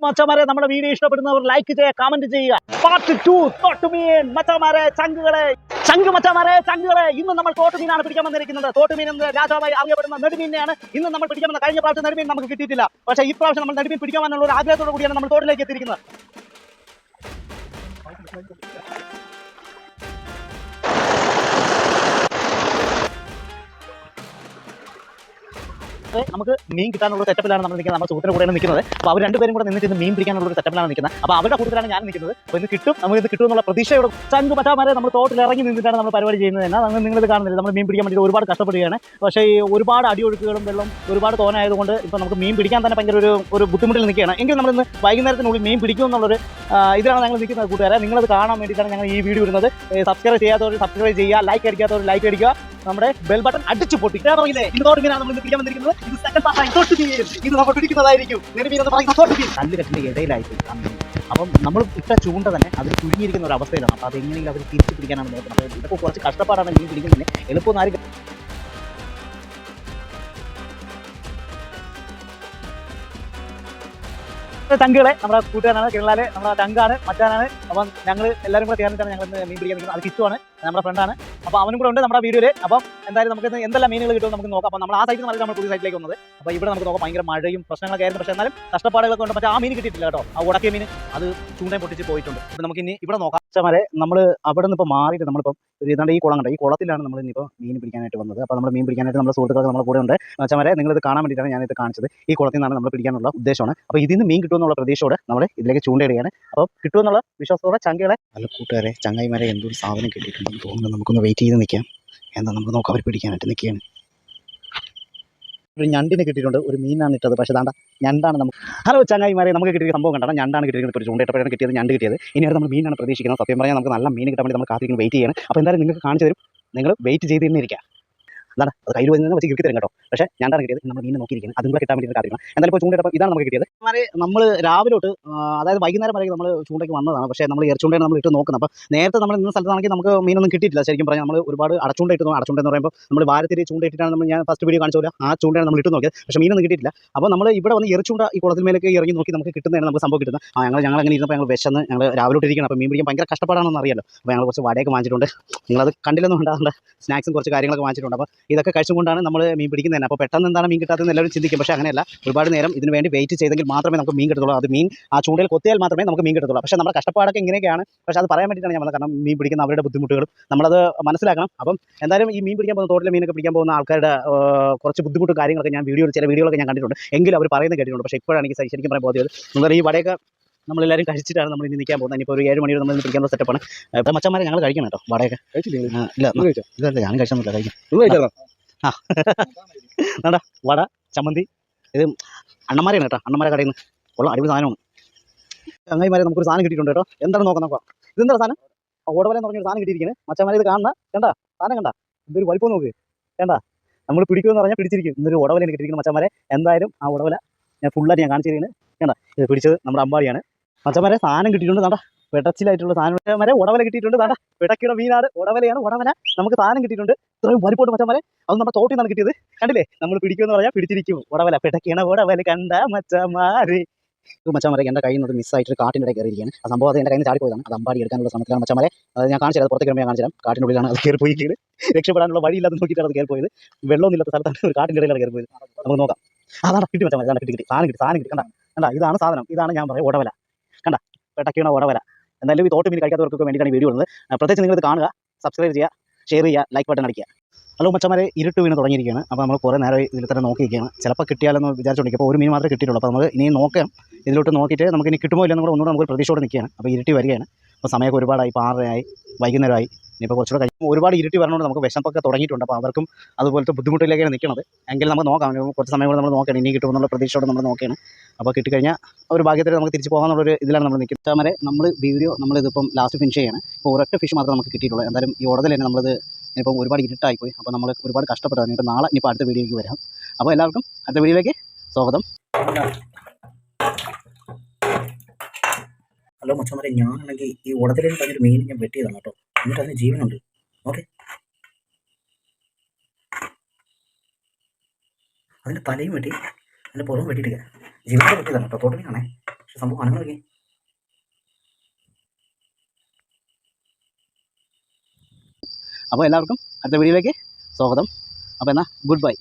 മച്ചമാരെ നമ്മുടെ വീഡിയോ ഇഷ്ടപ്പെടുന്നവർ ലൈക്ക് ചെയ്യുക, കമന്റ് ചെയ്യുക. പാർട്ട് 2 തോട്ടുമീൻ മച്ചമാരെ ചങ്കുകളെ ചങ്കുകളെ ഇന്ന് നമ്മൾ തോട്ടുമീനാണ് പിടിക്കാൻ വന്നിരിക്കുന്നത്. തോട്ടുമീൻ എന്ന രാജാവായി അറിയപ്പെടുന്ന നെടുമീനെയാണ് ഇന്ന് നമ്മൾ പിടിക്കാൻ. കഴിഞ്ഞ പ്രാവശ്യം നെടുമീൻ നമുക്ക് കിട്ടിയിട്ടില്ല. പക്ഷേ ഈ പ്രാവശ്യം നമ്മൾ നെടുമീൻ പിടിക്കാനുള്ള ഒരു ആഗ്രഹത്തോടു കൂടിയാണ് നമ്മൾ തോട്ടിലേക്ക് എത്തിയിരിക്കുന്നത്. നമുക്ക് മീൻ കിട്ടാനുള്ള സെറ്റപ്പിലാണ് നമ്മൾ നിൽക്കുന്നത്. നമ്മുടെ സുഹൃത്തിന് കൂടെയാണ് നിൽക്കുന്നത്. അപ്പോൾ അവർ രണ്ടുപേരും കൂടെ നിന്നിട്ട് മീൻ പിടിക്കാനുള്ള ഒരു സെറ്റപ്പിലാണ് നിൽക്കുന്നത്. അപ്പോൾ അവരുടെ കൂട്ടത്തിലാണ് ഞാൻ നിൽക്കുന്നത്. അപ്പോൾ ഇന്ന് കിട്ടും, നമുക്ക് ഇത് കിട്ടും എന്നുള്ള പ്രതീക്ഷയോടെ ചങ്ക് മച്ചാമാരെ നമ്മൾ തോട്ടിൽ ഇറങ്ങി നിന്നിട്ടാണ് നമ്മൾ പരിപാടി ചെയ്യുന്നത്. എന്നാൽ നിങ്ങളിത് കാണുന്നില്ല, നമ്മൾ മീൻ പിടിക്കാൻ വേണ്ടി ഒരുപാട് കഷ്ടപ്പെടുകയാണ്. പക്ഷേ ഈ ഒരുപാട് അടിയൊഴുക്കുകളും വെള്ളം ഒരുപാട് തോനായതുകൊണ്ട് ഇപ്പോൾ നമുക്ക് മീൻ പിടിക്കാൻ തന്നെ ഭയങ്കര ഒരു ബുദ്ധിമുട്ടിൽ നിൽക്കുകയാണ്. എങ്കിൽ നമ്മളിന്ന് വൈകുന്നേരത്തിനുള്ളിൽ മീൻ പിടിക്കും എന്നുള്ളൊരു ഇതിലാണ് ഞങ്ങൾ നിൽക്കുന്നത്. കൂട്ടുകാരെ, നിങ്ങളത് കാണാൻ വേണ്ടിയിട്ടാണ് ഞങ്ങൾ ഈ വീഡിയോ ഇടുന്നത്. സബ്സ്ക്രൈബ് ചെയ്യാത്തവർ സബ്സ്ക്രൈബ് ചെയ്യുക, ലൈക്ക് അടിക്കാത്തവർ ലൈക്ക് അടിക്കുക, നമ്മുടെ ബെൽ ബട്ടൺ അടിച്ചു പൊട്ടിക്കുക. ഇന്നോട് മീനാണ് നമ്മൾ പിടിക്കാൻ വന്നിരിക്കുന്നത്. ഇത് സെക്കൻഡ് പാർട്ടായി ഇത് നമ്മൾ പിടിക്കുന്നതായിരിക്കും. കല്ല് കെട്ടിന്റെ ഇടയിലായിരിക്കും. അപ്പം നമ്മൾ ഇട്ട ചൂണ്ട തന്നെ അതിൽ കുഴിഞ്ഞിരിക്കുന്ന ഒരു അവസ്ഥയിലാണ്. അപ്പോൾ അതെങ്ങനെയെങ്കിലും അവർ തിരിച്ച് പിടിക്കാനാണ് നോക്കുന്നത്. അപ്പോൾ ഇതൊക്കെ കുറച്ച് കഷ്ടപ്പാടാണ് മീൻ പിടിക്കുന്നതിന്. എളുപ്പം ആരും ചങ്കുകളെ നമ്മുടെ കൂട്ടുകാരാണ്, കിരളാല് നമ്മുടെ ചങ്കാണ്, മച്ചാനാണ്. അപ്പം ഞങ്ങൾ എല്ലാവരും കൂടെ ചേർന്നിട്ടാണ് ഞങ്ങൾ മീൻ പിടിക്കാൻ നിൽക്കുന്നത്. അത് കിച്ചുവാണ്, നമ്മുടെ ഫ്രണ്ടാണ്. അപ്പോൾ അവനും കൂടെ ഉണ്ട് നമ്മുടെ വീഡിയോയിൽ. അപ്പം എന്തായാലും നമുക്ക് എന്തെല്ലാം മീനുകൾ കിട്ടും നമുക്ക് നോക്കാം. അപ്പോൾ നമ്മൾ ആ സൈറ്റിൽ നിന്ന് നമ്മൾ പുതിയ സൈറ്റിലേക്ക് വന്നത്. അപ്പോൾ ഇവിടെ നമുക്ക് നോക്കാം. ഭയങ്കര മഴയും പ്രശ്നങ്ങളൊക്കെ ആയിരുന്നു. പക്ഷേ എന്നാലും കഷ്ടപ്പാടുകളൊക്കെ ഉണ്ട്. പക്ഷേ ആ മീൻ കിട്ടിയിട്ടില്ല കേട്ടോ. ആ ഉടക്കിയ മീൻ അത് ചൂണ്ടയും പൊട്ടിച്ച് പോയിട്ടുണ്ട്. അപ്പോൾ നമുക്ക് ഇനി ഇവിടെ നോക്കാം. മച്ചാമാരെ, നമ്മൾ അവിടെ നിന്ന് ഇപ്പോൾ മാറിയിട്ട് നമ്മളിപ്പോൾ ഏതാണ്ട് ഈ കുളം കണ്ടോ, ഈ കുളത്തിലാണ് നമ്മൾ ഇനിയിപ്പോൾ മീൻ പിടിക്കാനായിട്ട് വന്നത്. അപ്പോൾ നമ്മൾ മീൻ പിടിക്കാനായിട്ട് നമ്മുടെ സുഹൃത്തുക്കളൊക്കെ നമ്മുടെ കൂടെ ഉണ്ട്. മച്ചാമാരെ, നിങ്ങളിത് കാണാൻ വേണ്ടിയിട്ടാണ് ഞാനിത് കാണിച്ചത്. ഈ കുളത്തിൽ നിന്നാണ് നമ്മൾ പിടിക്കാനുള്ള ഉദ്ദേശമാണ്. അപ്പോൾ ഇതിൽ നിന്ന് മീൻ കിട്ടുമെന്നുള്ള പ്രതീക്ഷയോടെ നമ്മൾ ഇതിലേക്ക് ചൂണ്ടയിടുകയാണ്. അപ്പോൾ കിട്ടുമെന്നുള്ള വിശ്വാസത്തോടെ ചങ്കകളെ അല്ല കൂട്ടുകാരെ ചങ്ങായിമാരെ എന്തൊരു സാധനം കിട്ടിയിട്ടുണ്ടെന്ന് തോന്നുന്നു. നമുക്കൊന്ന് വെയിറ്റ് ചെയ്ത് നിൽക്കാം. എന്താ നമുക്ക് നോക്കാം. അവർ പിടിക്കാനായിട്ട് നിൽക്കുകയാണ്. ഒരു ഞണ്ടിനെ കിട്ടിയിട്ടുണ്ട്. ഒരു മീനാണ് ഇട്ടത്, പക്ഷേ അതാണ്ട ഞണ്ടാണ്. നമുക്ക് ഹലോ ചങ്ങായിമാരെ, നമുക്ക് കിട്ടിയ സംഭവം കണ്ടാണ്. ഞണ്ടാണ് കിട്ടിയത്. ഒരു ചൂണ്ടയിട്ടപ്പോഴാണ് കിട്ടിയത്, ഞണ്ട് കിട്ടിയത്. ഇനി നമ്മൾ മീനാണ് പ്രതീക്ഷിക്കുന്നത്. സത്യം പറഞ്ഞാൽ നമുക്ക് നല്ല മീൻ കിട്ടാൻ വേണ്ടി നമ്മൾ കാത്തിരിക്കും, വെയിറ്റ് ചെയ്യണം. അപ്പോൾ എന്തായാലും നിങ്ങൾക്ക് കാണിച്ചു തരും. നിങ്ങൾ വെയിറ്റ് ചെയ്ത് തന്നെ ഇരിക്കുക. അതാണ് അത് കയ്യിൽ വരുന്നത് വെച്ച് കിട്ടി തരും കേട്ടോ. പക്ഷേ ഞണ്ടാണ് കിട്ടിയത്. നമ്മൾ മീനെ നോക്കിയിരിക്കുന്നത്. അതും കൂടെ കിട്ടാൻ വേണ്ടി കാത്തിരിക്കണം. എന്തായാലും ഇപ്പോൾ ചൂണ്ടയിട്ടപ്പോൾ ഇതാണ് നമുക്ക് കിട്ടിയത്. നമ്മൾ രാവിലെ തൊട്ട് അതായത് വൈകുന്നേരം വരെ നമ്മൾ ചൂണ്ടയ്ക്ക് വന്നതാണ്. പക്ഷേ നമ്മൾ ഇറച്ചൂണ്ടയാണ് നമ്മൾ ഇട്ട് നോക്കുന്നത്. അപ്പോൾ നേരത്തെ നമ്മൾ ഇന്ന സ്ഥലത്താണെങ്കിൽ നമുക്ക് മീനൊന്നും കിട്ടിയിട്ടില്ല. ശരിക്കും പറഞ്ഞാൽ നമ്മൾ ഒരുപാട് അടച്ചൂണ്ട ഇട്ട് നോക്കും. അടച്ചൂണ്ട എന്ന് പറയുമ്പോൾ നമ്മൾ വാരത്തിരി ചൂണ്ട ഇട്ടിട്ടാണ് നമ്മൾ ഞാൻ ഫസ്റ്റ് വീഡിയോ കാണിച്ചില്ല. ആ ചൂണ്ടയാണ് നമ്മൾ ഇട്ട് നോക്കിയത്. പക്ഷേ മീനൊന്നും കിട്ടിയിട്ടില്ല. അപ്പോൾ നമ്മൾ ഇവിടെ വന്ന് ഇറച്ചൂണ്ട ഈ കുളത്തിൽ മേലേക്ക് ഇറങ്ങി നോക്കി നമുക്ക് കിട്ടുന്നതാണ് നമുക്ക് സംഭവം കിട്ടുന്നത്. ഞങ്ങൾ അങ്ങനെ ഇരുന്നപ്പോൾ ഞങ്ങൾ വിശന്ന് ഞങ്ങൾ രാവിലെ തൊട്ട് ഇരിക്കണം. അപ്പോൾ മീൻ പിടിക്കാൻ ഭയങ്കര കഷ്ടപ്പാടാണെന്ന് അറിയാലോ. അപ്പോൾ ഞങ്ങൾ കുറച്ച് വടയൊക്കെ വാങ്ങിച്ചിട്ടുണ്ട്. നിങ്ങളത് കണ്ടില്ലെന്നും ഉണ്ടാകുന്ന സ്നാക്സും കുറച്ച് കാര്യങ്ങളൊക്കെ വാങ്ങിച്ചിട്ടുണ്ട്. അപ്പോൾ ഇതൊക്കെ കഴിച്ചുകൊണ്ടാണ് നമ്മൾ മീൻ പിടിക്കുന്നത് തന്നെ. അപ്പോൾ പെട്ടെന്ന് എന്താണ് മീൻ കിട്ടാത്തതെന്ന് എല്ലാവരും ചിന്തിക്കും. പക്ഷേ അങ്ങനെയല്ല. ഒരുപാട് നേരം ഇതിന് വേണ്ടി വെയിറ്റ് ചെയ്തെങ്കിൽ മാത്രമേ നമുക്ക് മീൻ കിട്ടത്തുള്ളൂ. അത് മീൻ ആ ചൂണ്ടയിൽ കൊത്തിയാൽ മാത്രമേ നമുക്ക് മീൻ കിട്ടത്തുള്ളൂ. പക്ഷേ നമ്മുടെ കഷ്ടപ്പാടൊക്കെ ഇങ്ങനെയൊക്കെയാണ്. പക്ഷേ അത് പറയാൻ വേണ്ടിയിട്ടാണ് ഞാൻ വന്നത്. കാരണം മീൻ പിടിക്കുന്ന അവരുടെ ബുദ്ധിമുട്ടുകളും നമ്മളത് മനസ്സിലാക്കണം. അപ്പം എന്തായാലും ഈ മീൻ പിടിക്കാൻ പോകുന്ന തോട്ടിലെ മീനൊക്കെ പിടിക്കാൻ പോകുന്ന ആൾക്കാരുടെ കുറച്ച് ബുദ്ധിമുട്ടും കാര്യങ്ങളൊക്കെ ഞാൻ ചില വീഡിയോകളൊക്കെ ഞാൻ കണ്ടിട്ടുണ്ട്. എങ്കിലും അവർ പറയുന്നത് കേട്ടിട്ടുണ്ട്. പക്ഷേ ഇപ്പോഴാണ് എനിക്ക് ശരിക്കും പറയാൻ പോകുന്നത്. നിങ്ങൾ ഈ വടയൊക്കെ നമ്മളെല്ലാവരും കഴിച്ചിട്ടാണ് നമ്മൾ ഇനി നിൽക്കാൻ പോകുന്നത്. ഇനിയിപ്പോൾ ഒരു 7 മണിയോടെ നമ്മൾ പിടിക്കാനുള്ള സെറ്റപ്പാണ്. ഇപ്പോൾ മച്ചന്മാരെ ഞങ്ങൾ കഴിക്കണം കേട്ടോ. വടയൊക്കെ ഇല്ല ഞാൻ കഴിച്ചൊന്നുമില്ല. കഴിക്കാം. ആ വേണ്ട വട ചമ്മന്തി ഇത് അണ്ണന്മാരെയാണ് കേട്ടോ. അണ്ണന്മാരെ കടയിൽ നിന്ന് ഉള്ള അടിപൊളി സാധനമാണ്. ചങ്ങായിമാരെ നമുക്കൊരു സാധനം കിട്ടിയിട്ടുണ്ട് കേട്ടോ. എന്താണ് നോക്കാം. ഇതെന്താ സാധനം? ഓടവല എന്ന് പറഞ്ഞൊരു സാധനം കിട്ടിയിരിക്കുന്നത്. മച്ചന്മാരെ ഇത് കാണുന്ന കണ്ടാ സാധനം കണ്ടാ ഇതൊരു വലിപ്പം നോക്ക്. വേണ്ട നമ്മൾ പിടിക്കുമെന്ന് പറഞ്ഞാൽ പിടിച്ചിരിക്കും. ഇന്നൊരു ഉടവലയാണ് കിട്ടിയിരിക്കുന്നത് മച്ചന്മാരെ. എന്തായാലും ആ ഉടവല ഞാൻ ഫുള്ളായിട്ട് ഞാൻ കാണിച്ചു തരുന്നത്. വേണ്ട ഇത് പിടിച്ചത് നമ്മുടെ അമ്പാടിയാണ്. മച്ചന്മാരെ സാധനം കിട്ടിയിട്ടുണ്ട്. താണ്ടാ പെടച്ചിലായിട്ടുള്ള സാധനം വരെ ഉടവല കിട്ടിയിട്ടുണ്ട്. താണ്ടാ പെടക്കിയുടെ മീനാണ്, ഉടവലയാണ്. ഉടവല നമുക്ക് സാധനം കിട്ടിയിട്ടുണ്ട്. ഇത്രയും വലിപ്പോട്ട് മച്ചന്മാരെ അത് നമ്മുടെ തോട്ടിൽ നിന്നാണ് കിട്ടിയത്. കണ്ടില്ലേ, നമ്മൾ പിടിക്കുമെന്ന് പറഞ്ഞാൽ പിടിച്ചിരിക്കും. ഉടവല പെടക്കിണ ഉടവല കണ്ട മച്ചന്മാരെ. മച്ചന്മാരെ എൻ്റെ കയ്യിൽ നിന്ന് മിസ്സായിട്ട് കാട്ടിൻ്റെ ഇടയിൽ കയറിയിരിക്കുകയാണ്. ആ സംഭവം അത് എൻ്റെ കയ്യിൽ നിന്ന് ചാടിപ്പോയതാണ്. അത് അമ്പാടി എടുക്കാനുള്ള ശ്രമത്തിലാണ് മച്ചന്മാരെ. അത് ഞാൻ കാണിച്ചു തരാം. പുറത്തേക്ക് വരുമ്പോൾ ഞാൻ കാണിച്ചു തരാം. കാട്ടിനുള്ളിലാണ് അത് കയറി പോയിരിക്കുന്നത്. രക്ഷപ്പെടാനുള്ള വഴിയില്ലാതെ നോക്കിയിട്ടാണ് അത് കയറി പോയത്. വെള്ളമൊന്നുമില്ലാത്ത സ്ഥലത്താണ് ഒരു കാട്ടിൻ്റെ ഇടയിലാണ് കയറി പോയത്. നമുക്ക് നോക്കാം. അതാണ് കിട്ടി മച്ചന്മാരെ. അതാണ് കിട്ടി സാധനം കിട്ടി. കണ്ട ഇതാണ് സാധനം. ഇതാണ് ഞാൻ പറയാം ഉടവല. കണ്ട പെടക്കിണ ഉടവല. എന്തായാലും ഈ തോട്ട് മീൻ കഴിക്കാത്തവർക്കൊക്കെ വേണ്ടിയിട്ടാണ് ഈ വീഡിയോ ഉള്ളത്. പ്രത്യേകിച്ച് നിങ്ങളിത് കാണുക, സബ്സ്ക്രൈബ് ചെയ്യുക, ഷെയർ ചെയ്യുക, ലൈക്ക് ബട്ടൺ അടിക്കുക. ഹലോ മച്ചന്മാരെ, ഇരുട്ട് വീണ് തുടങ്ങിയിരിക്കുകയാണ്. അപ്പോൾ നമ്മൾ കുറേ നേരം ഇതിൽ തന്നെ നോക്കിയിരിക്കുകയാണ്. ചിലപ്പോൾ കിട്ടിയാലെന്ന് വിചാരിച്ചുകൊണ്ടിരിക്കും. അപ്പോൾ ഒരു മീൻ മാത്രമേ കിട്ടിയിട്ടുള്ളൂ. അപ്പോൾ നമ്മൾ ഇനി നോക്കാം. ഇതിലോട്ട് നോക്കിയിട്ട് നമുക്ക് ഇനി കിട്ടുമോ ഇല്ലെന്ന് കൂടെ ഒന്നുകൂടെ നമുക്ക് പ്രതീക്ഷയോടെ നിൽക്കുകയാണ്. അപ്പോൾ ഇരുട്ടി വരികയാണ്. അപ്പോൾ സമയമൊക്കെ ഒരുപാടായി. ഇപ്പോൾ 6:30 വൈകുന്നേരമായി. ഇനിയിപ്പോൾ കുറച്ചുകൂടെ കഴിയും. ഒരുപാട് ഇരുട്ടി വരണോണ്ട് നമുക്ക് വിശപ്പൊക്കെ തുടങ്ങിയിട്ടുണ്ട്. അപ്പോൾ അവർക്കും അതുപോലത്തെ ബുദ്ധിമുട്ടിലേക്കാണ് നിൽക്കുന്നത്. എങ്കിൽ നമുക്ക് നോക്കാം. കുറച്ച് സമയം കൂടെ നമ്മൾ നോക്കണം. ഇനി കിട്ടുമെന്നുള്ള പ്രതീക്ഷയോടെ നമ്മൾ നോക്കുകയാണ്. അപ്പോൾ കിട്ടിക്കഴിഞ്ഞാൽ ഒരു ഭാഗ്യത്തിൽ നമുക്ക് തിരിച്ച് പോകാമെന്നുള്ളൊരു ഇതിലാണ് നമ്മൾ നിൽക്കുന്നത്. മച്ചന്മാരെ നമ്മൾ വീഡിയോ നമ്മളിതിപ്പം ലാസ്റ്റ് ഫിനിഷ് ചെയ്യാണ്. ഇപ്പോൾ ഒരൊറ്റ ഫിഷ് മാത്രമേ നമുക്ക് കിട്ടിയിട്ടുള്ളൂ. എന്തായാലും ഈ ഓർഡറിൽ തന്നെ നമ്മളിത് ഇനിയിപ്പം ഒരുപാട് ഇരുട്ടായിപ്പോയി. അപ്പോൾ നമ്മൾ ഒരുപാട് കഷ്ടപ്പെട്ടതാണ്. ഇനിയിപ്പോൾ നാളെ ഇനിയിപ്പോൾ അടുത്ത വീഡിയോയ്ക്ക് വരാം. അപ്പോൾ എല്ലാവർക്കും അടുത്ത വീഡിയോയിലേക്ക് സ്വാഗതം. ഹലോ മച്ചന്മാരെ, ഞാനാണെങ്കിൽ ഈ ഉടത്തിലേക്ക് കഴിഞ്ഞൊരു മീൻ ഞാൻ വെട്ടിയതാണ് കേട്ടോ. എന്നിട്ട് അതിന് ജീവനുണ്ട്. ഓക്കെ, അതിൻ്റെ തലയും വെട്ടി അതിൻ്റെ പുറവും വെട്ടിയിട്ടില്ല. ജീവനോടെ വെട്ടിയതാണ് കേട്ടോ. തോട്ടുമീനാണേ. പക്ഷെ സംഭവം അനങ്ങളൊക്കെ. അപ്പോൾ എല്ലാവർക്കും അടുത്ത വീഡിയോയിലേക്ക് സ്വാഗതം. അപ്പോൾ എന്നാൽ ഗുഡ് ബൈ.